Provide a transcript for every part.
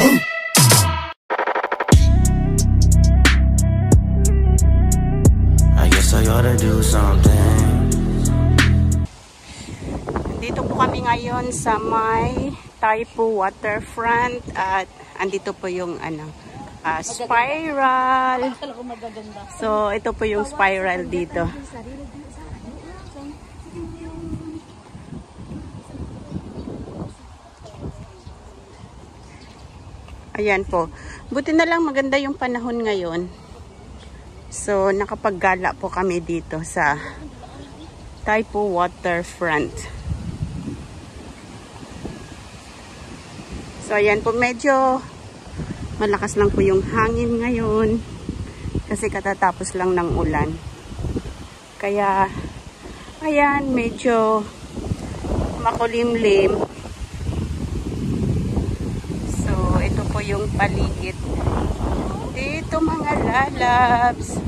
I guess I ought to do something. Dito po kami ngayon sa may Taipu Waterfront at andito po yung spiral. So ito po yung spiral dito. Ayan po. Buti na lang maganda yung panahon ngayon. So nakapaggala po kami dito sa Taipu Waterfront. So ayan po, medyo malakas lang po yung hangin ngayon kasi katatapos lang ng ulan. Kaya ayan, medyo makulimlim. So ito po yung paligid dito mga lalabs.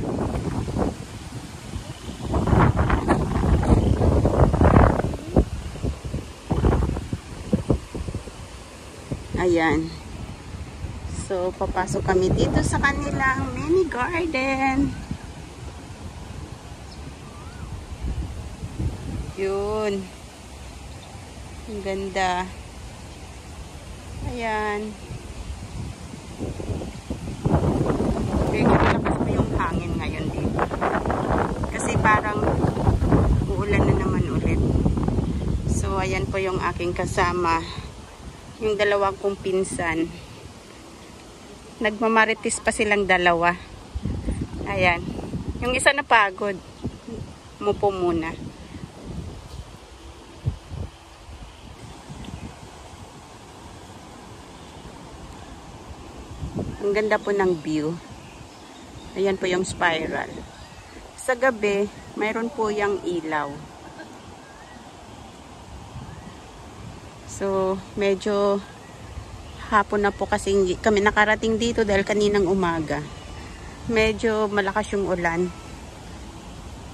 Ayan. So, papasok kami dito sa kanilang mini garden. Yun. Ang ganda. Ayan. Medyo malakas pa yung hangin ngayon dito. Kasi parang uulan na naman ulit. So, ayan po yung aking kasama. Yung dalawang kong pinsan. Nagmamarites pa silang dalawa. Ayan. Yung isa napagod. Mupo muna. Ang ganda po ng view. Ayan po yung spiral. Sa gabi, mayroon po yung ilaw. So, medyo hapon na po kasi kami nakarating dito dahil kaninang umaga. Medyo malakas yung ulan.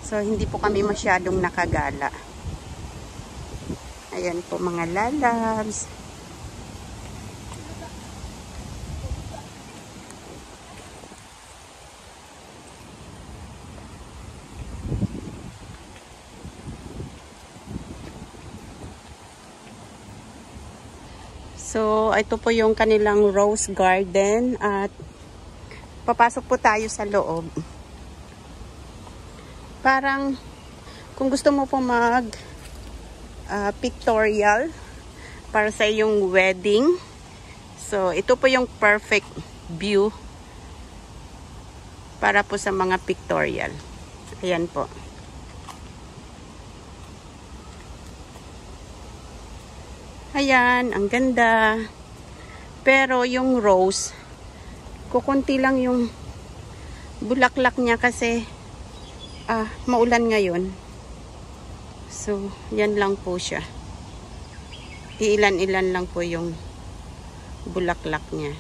So, hindi po kami masyadong nakagala. Ayan po mga lalabs. So, ito po yung kanilang rose garden at papasok po tayo sa loob. Parang kung gusto mo po mag pictorial para sa iyong wedding. So, ito po yung perfect view para po sa mga pictorial. Ayan po. Ayan, ang ganda. Pero yung rose, kukunti lang yung bulaklak niya kasi maulan ngayon. So, yan lang po siya. Iilan-ilan lang po yung bulaklak niya.